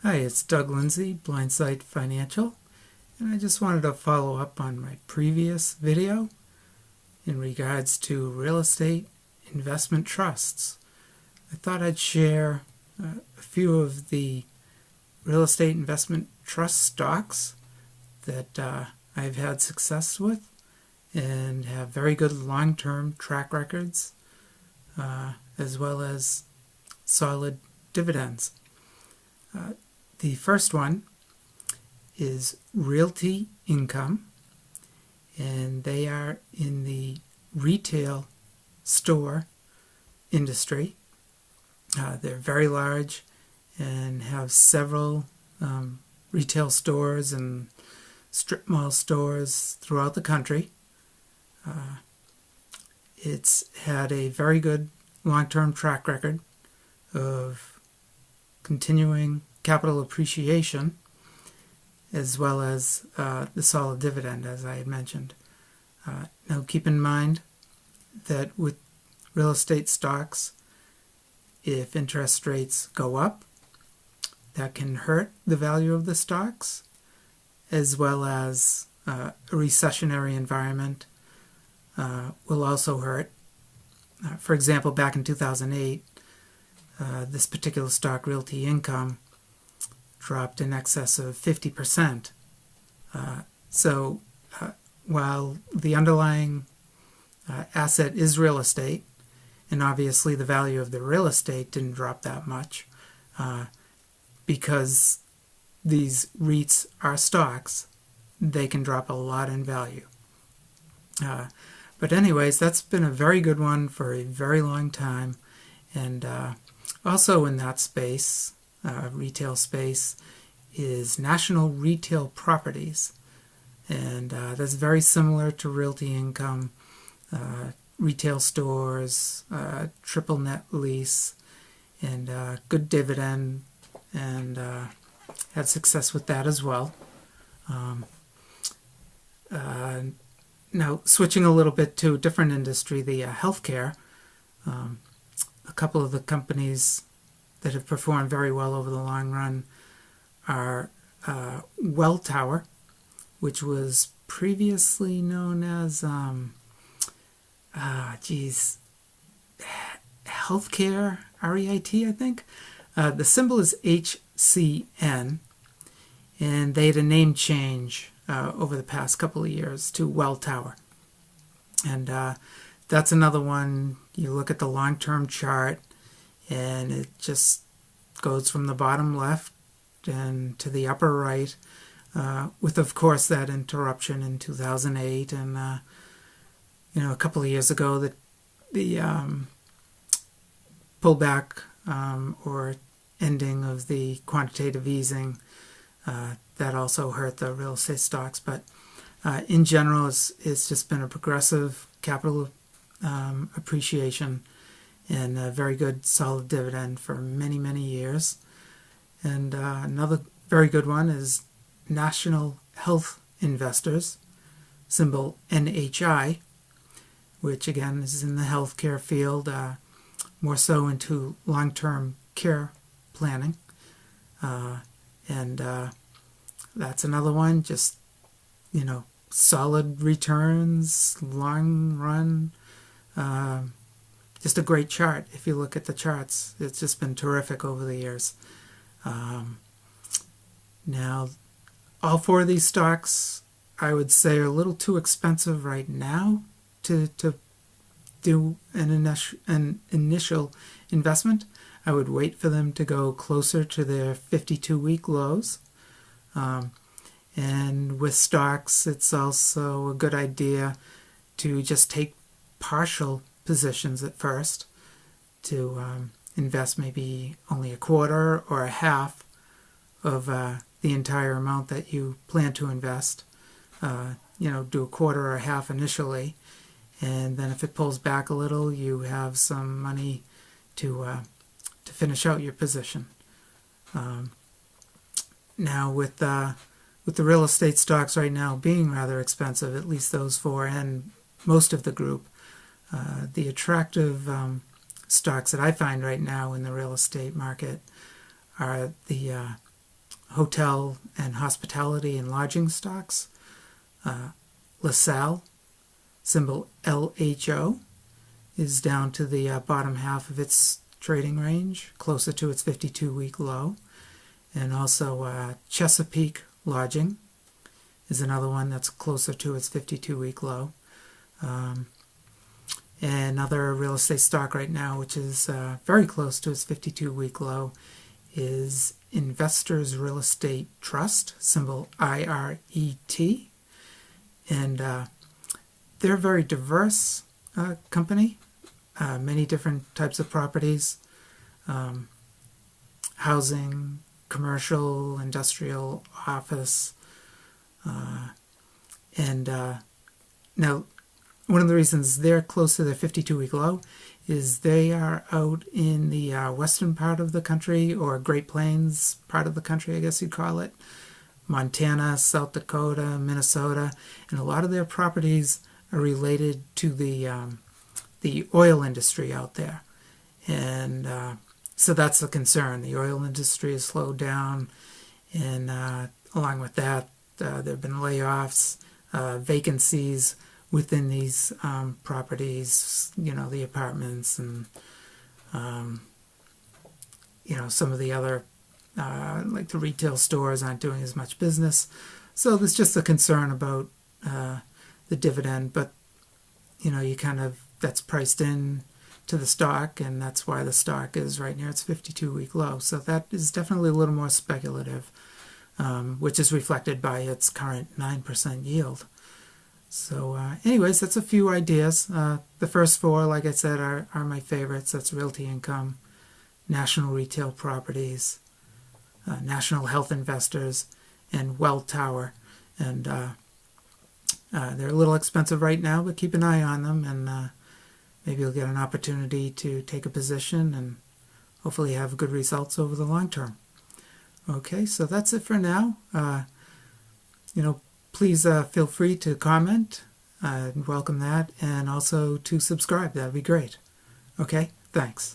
Hi, it's Doug Lindsay, Blindsight Financial, and I just wanted to follow up on my previous video in regards to real estate investment trusts. I thought I'd share a few of the real estate investment trust stocks that I've had success with and have very good long-term track records, as well as solid dividends. The first one is Realty Income, and they are in the retail store industry. They're very large and have several retail stores and strip mall stores throughout the country. It's had a very good long-term track record of continuing capital appreciation, as well as the solid dividend, as I had mentioned. Now keep in mind that with real estate stocks, if interest rates go up, that can hurt the value of the stocks, as well as a recessionary environment will also hurt. For example, back in 2008, this particular stock, Realty Income, dropped in excess of 50%. So while the underlying asset is real estate, and obviously the value of the real estate didn't drop that much, because these REITs are stocks, they can drop a lot in value. But anyways, that's been a very good one for a very long time. And also in that space, retail space, is National Retail Properties. And that's very similar to Realty Income, retail stores, triple net lease, and good dividend, and had success with that as well. Now, switching a little bit to a different industry, the healthcare, a couple of the companies that have performed very well over the long run are Welltower, which was previously known as Healthcare, REIT, I think. The symbol is HCN, and they had a name change over the past couple of years to Welltower. And that's another one. You look at the long-term chart, and it just goes from the bottom left and to the upper right, with, of course, that interruption in 2008 and a couple of years ago, the pullback or ending of the quantitative easing, that also hurt the real estate stocks. But in general, it's just been a progressive capital appreciation and a very good solid dividend for many, many years. And another very good one is National Health Investors, symbol NHI, which again is in the healthcare field, more so into long-term care planning. And that's another one, just, solid returns, long run, just a great chart. If you look at the charts, it's just been terrific over the years. Now, all four of these stocks, I would say, are a little too expensive right now to do an initial investment. I would wait for them to go closer to their 52-week lows. And with stocks, it's also a good idea to just take partial positions at first, to invest maybe only a quarter or a half of the entire amount that you plan to invest. Do a quarter or a half initially, and then if it pulls back a little, you have some money to finish out your position. Now, with the real estate stocks right now being rather expensive, at least those four and most of the group, the attractive stocks that I find right now in the real estate market are the hotel and hospitality and lodging stocks. LaSalle, symbol LHO, is down to the bottom half of its trading range, closer to its 52-week low. And also Chesapeake Lodging is another one that's closer to its 52-week low. Another real estate stock right now, which is very close to its 52-week low, is Investors Real Estate Trust, symbol IRET. And they're a very diverse company, many different types of properties, housing, commercial, industrial, office. Now, one of the reasons they're close to their 52-week low is they are out in the western part of the country, or Great Plains part of the country, I guess you'd call it. Montana, South Dakota, Minnesota, and a lot of their properties are related to the oil industry out there. And so that's a concern. The oil industry has slowed down, and along with that, there have been layoffs, vacancies within these properties, the apartments and, some of the other, like the retail stores aren't doing as much business. So there's just a concern about the dividend, but, that's priced in to the stock, and that's why the stock is right near its 52-week low. So that is definitely a little more speculative, which is reflected by its current 9% yield. So anyways, that's a few ideas. The first four, like I said, are my favorites. That's Realty Income, National Retail Properties, National Health Investors, and Welltower. And they're a little expensive right now, but keep an eye on them, and maybe you'll get an opportunity to take a position and hopefully have good results over the long term. Okay, so that's it for now. Please feel free to comment. I'd welcome that, and also to subscribe. That would be great. Okay, thanks.